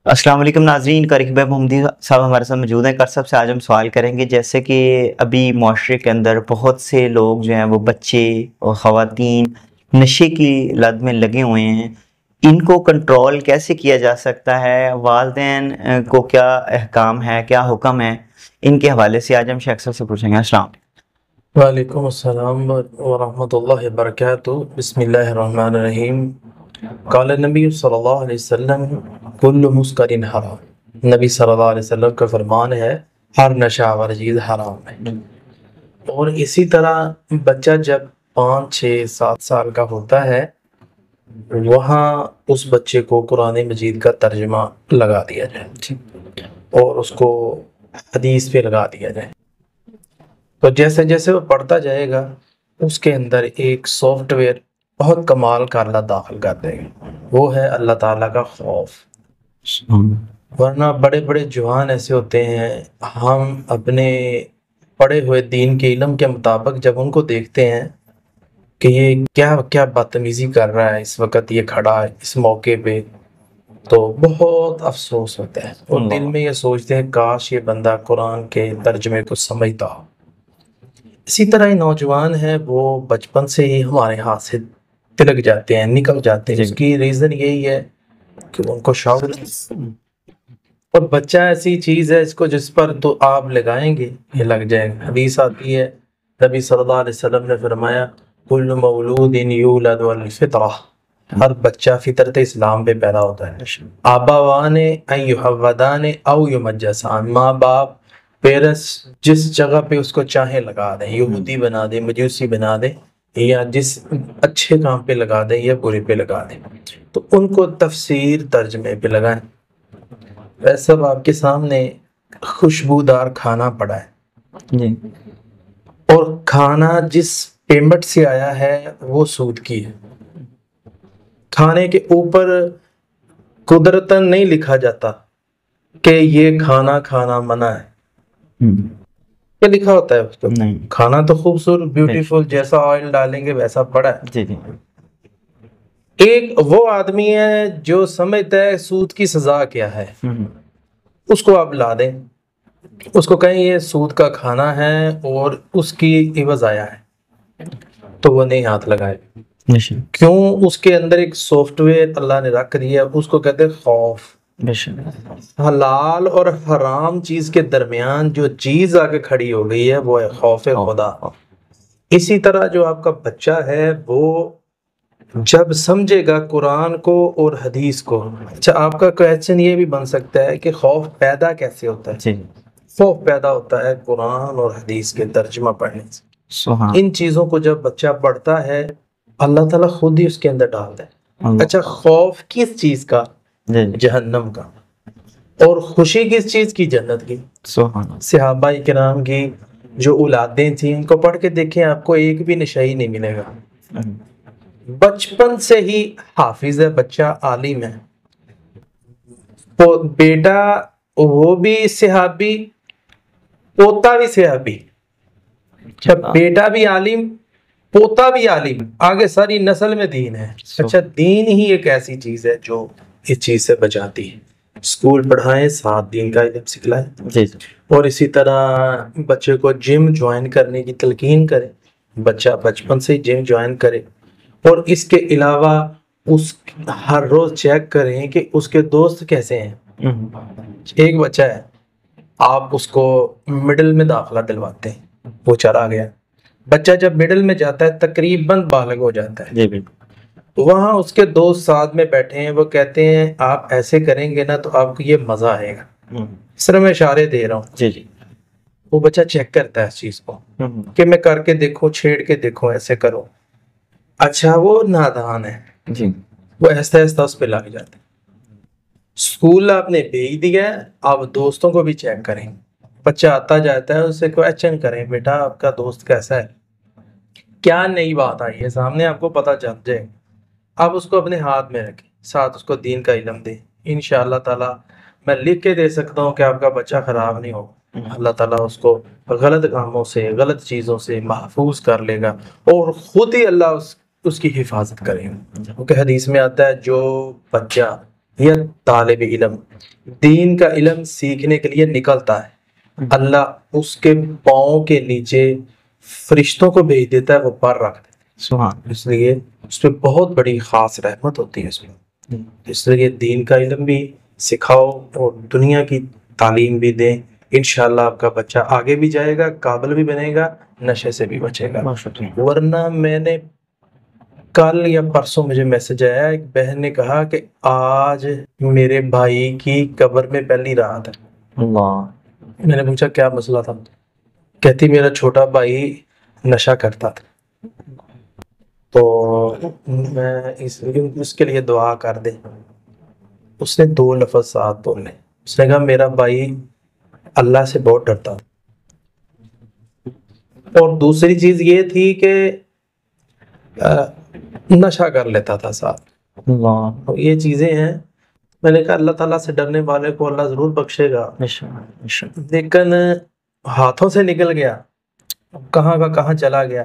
السلام علیکم ناظرین، قریب محمدی صاحب ہمارے ساتھ موجود ہیں۔ سب سے آج ہم سوال کریں گے، جیسے کہ ابھی معاشرے کے اندر بہت سے لوگ جو ہیں وہ بچے اور خواتین نشے کی لت میں لگے ہوئے ہیں، ان کو کنٹرول کیسے کیا جا سکتا ہے؟ والدین کو کیا احکام ہے، کیا حکم ہے؟ ان کے حوالے سے آج ہم شیخ صاحب سے پوچھیں گے۔ السلام علیکم۔ وعلیکم السلام ورحمۃ اللہ وبرکاتہ۔ بسم اللہ الرحمن الرحیم۔ قال نبی صلی اللہ علیہ وسلم کل مسکر حرام۔ نبی صلی اللہ علیہ وسلم کا فرمان ہے ہر نشہ آور چیز حرام ہے۔ اور اسی طرح بچہ جب 5 6 7 سال کا ہوتا ہے وہاں اس بچے کو قرآن مجید کا ترجمہ لگا دیا جائے اور اس کو حدیث پہ لگا دیا جائے، تو جیسے جیسے وہ پڑھتا جائے گا اس کے اندر ایک سافٹ ویئر بہت کمال کا اللہ داخل کر دے گا، وہ ہے اللہ تعالیٰ کا خوف۔ ورنہ بڑے بڑے جوان ایسے ہوتے ہیں، ہم اپنے پڑھے ہوئے دین کے علم کے مطابق جب ان کو دیکھتے ہیں کہ یہ کیا بدتمیزی کر رہا ہے اس وقت، یہ کھڑا ہے اس موقع پہ، تو بہت افسوس ہوتا ہے اور دل میں یہ سوچتے ہیں کاش یہ بندہ قرآن کے ترجمے کو سمجھتا ہو۔ اسی طرح یہ نوجوان ہیں، وہ بچپن سے ہی ہمارے ہاتھ سے تلک جاتے ہیں، نکل جاتے ہیں۔ اس کی ریزن یہی ہے کہ ان کو شوق، اور بچہ ایسی چیز ہے اس کو جس پر تو آپ لگائیں گے یہ لگ جائے گا۔ حدیث آتی ہے، نبی صلی اللہ علیہ وسلم نے فرمایا کل مولود یولد علی الفطرہ، ہر بچہ فطرت اسلام پہ پیدا ہوتا ہے۔ آباوان ان یحودان او یمجسان، ماں باپ پیرنٹس جس جگہ پہ اس کو چاہیں لگا دیں، یہودی بنا دیں، مجوسی بنا دیں، یا جس اچھے کام پہ لگا دیں یا برے پہ لگا دیں، تو ان کو تفسیر ترجمے پہ لگائیں۔ ویسے اب آپ کے سامنے خوشبودار کھانا پڑا ہے جی، اور کھانا جس پیمنٹ سے آیا ہے وہ سود کی ہے۔ کھانے کے اوپر قدرتاً نہیں لکھا جاتا کہ یہ کھانا کھانا منع ہے، کیا لکھا ہوتا ہے اس کو؟ نہیں۔ کھانا تو خوبصورت بیوٹیفل، جیسا آئل ڈالیں گے ویسا پڑا ہے۔ جی جی، ایک وہ آدمی ہے جو سمجھتا ہے سود کی سزا کیا ہے، اس کو آپ لا دیں، اس کو کہیں یہ سود کا کھانا ہے اور اس کی عوض آیا ہے، تو وہ نہیں ہاتھ لگائے۔ کیوں؟ اس کے اندر ایک سافٹ ویئر اللہ نے رکھ دیا، اس کو کہتے ہیں خوف۔ حلال اور حرام چیز کے درمیان جو چیز آ کے کھڑی ہو گئی ہے وہ ہے خوف خدا۔ اسی طرح جو آپ کا بچہ ہے وہ جب سمجھے گا قرآن کو اور حدیث کو، اچھا آپ کا کویسچن یہ بھی بن سکتا ہے کہ خوف پیدا کیسے ہوتا ہے؟ خوف پیدا ہوتا ہے قرآن اور حدیث کے ترجمہ پڑھنے سے۔ ان چیزوں کو جب بچہ پڑھتا ہے اللہ تعالیٰ خود ہی اس کے اندر ڈالتا ہے۔ اچھا خوف کس چیز کا؟ جہنم کا۔ اور خوشی کس چیز کی؟ جنت کی۔ صحابہ کرام کی جو اولادیں تھیں ان کو پڑھ کے دیکھیں، آپ کو ایک بھی نشئی نہیں ملے گا۔ بچپن سے ہی حافظ ہے بچہ، عالم ہے، بیٹا وہ بھی صحابی، پوتا بھی صحابی، بیٹا بھی عالم، پوتا بھی عالم، آگے ساری نسل میں دین ہے۔ اچھا دین ہی ایک ایسی چیز ہے جو اس چیز سے بچاتی ہے۔ اسکول پڑھائیں، ساتھ دین کا علم سکھلائیں، اور اسی طرح بچے کو جم جوائن کرنے کی تلقین کریں، بچہ بچپن سے جم جوائن کرے، اور اس کے علاوہ اس ہر روز چیک کریں کہ اس کے دوست کیسے ہیں۔ ایک بچہ ہے، آپ اس کو مڈل میں داخلہ دلواتے ہیں، وہ چلا گیا، بچہ جب مڈل میں جاتا ہے تقریباً بالغ ہو جاتا ہے، وہاں اس کے دوست ساتھ میں بیٹھے ہیں، وہ کہتے ہیں آپ ایسے کریں گے نا تو آپ کو یہ مزہ آئے گا، اس طرح میں اشارے دے رہا ہوں۔ وہ بچہ چیک کرتا ہے اس چیز کو کہ میں کر کے دیکھوں، چھیڑ کے دیکھوں، ایسے کرو۔ اچھا وہ نادان ہے، وہ ایسا ایسا اس پہ لگ جاتا ہے۔ اسکول آپ نے بھیج دیا ہے، آپ دوستوں کو بھی چیک کریں، بچہ آتا جاتا ہے اس سے کویسچن کریں، بیٹا آپ کا دوست کیسا ہے، کیا نئی بات آئی ہے سامنے، آپ کو پتہ چل جائے، آپ اس کو اپنے ہاتھ میں رکھیں، ساتھ اس کو دین کا علم دیں، انشاءاللہ تعالی میں لکھ کے دے سکتا ہوں کہ آپ کا بچہ خراب نہیں ہوگا، اللہ تعالیٰ اس کو غلط کاموں سے، غلط چیزوں سے محفوظ کر لے گا، اور خود ہی اللہ اس کی حفاظت کرے گا۔ کیونکہ حدیث میں آتا ہے جو بچہ یا طالب علم دین کا علم سیکھنے کے لیے نکلتا ہے، اللہ اس کے پاؤں کے نیچے فرشتوں کو بھیج دیتا ہے، وہ پر رکھ دیتا ہے، سبحان اس لیے اس پہ بہت بڑی خاص رحمت ہوتی ہے اس میں۔ اس لیے دین کا علم بھی سکھاؤ اور دنیا کی تعلیم بھی دیں، انشاءاللہ آپ کا بچہ آگے بھی جائے گا، قابل بھی بنے گا، نشے سے بھی بچے گا۔ ماشاءاللہ۔ ورنہ میں نے کل یا پرسوں مجھے میسج آیا، ایک بہن نے کہا کہ آج میرے بھائی کی قبر میں پہلی رات ہے۔ اللہ، میں نے پوچھا کیا مسئلہ تھا؟ کہتی میرا چھوٹا بھائی نشہ کرتا تھا، تو میں اس کے لیے دعا کر دیں۔ اس نے 2 لفظ ساتھ بولے، اس نے کہا میرا بھائی اللہ سے بہت ڈرتا تھا، اور دوسری چیز یہ تھی کہ نشہ کر لیتا تھا ساتھ۔ اللہ، یہ چیزیں ہیں، میں نے کہا اللہ تعالیٰ سے ڈرنے والے کو اللہ ضرور بخشے گا، لیکن ہاتھوں سے نکل گیا، کہاں کا کہاں چلا گیا۔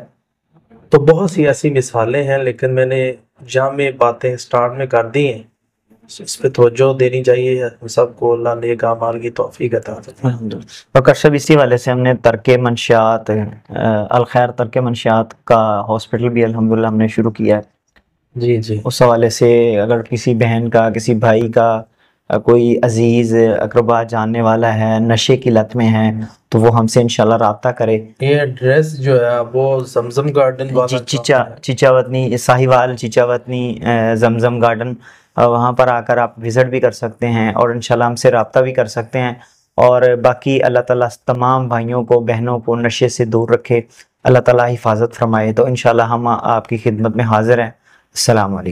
تو بہت سی ایسی مثالیں ہیں، لیکن میں نے جامع باتیں سٹارٹ میں کر دی ہیں، اس پہ توجہ دینی چاہیے ہم سب کو، اللہ نیک اعمال کی توفیق عطا فرمائے۔ ڈاکٹر صاحب اسی والے سے ہم نے ترک منشیات الخیر ترک منشیات کا ہاسپٹل بھی الحمدللہ ہم نے شروع کیا ہے۔ جی جی اس حوالے سے اگر کسی بہن کا، کسی بھائی کا کوئی عزیز اقربا جاننے والا ہے، نشے کی لت میں ہے، تو وہ ہم سے انشاءاللہ رابطہ کرے۔ یہ ایڈریس جو ہے وہ زمزم گارڈن والا چیچا وطنی، ساہیوال چیچا وطنی زمزم گارڈن، وہاں پر آ کر آپ وزٹ بھی کر سکتے ہیں اور انشاءاللہ ہم سے رابطہ بھی کر سکتے ہیں۔ اور باقی اللہ تعالیٰ تمام بھائیوں کو، بہنوں کو نشے سے دور رکھے، اللہ تعالیٰ حفاظت فرمائے۔ تو انشاءاللہ ہم آپ کی خدمت میں حاضر ہیں۔ السلام علیکم۔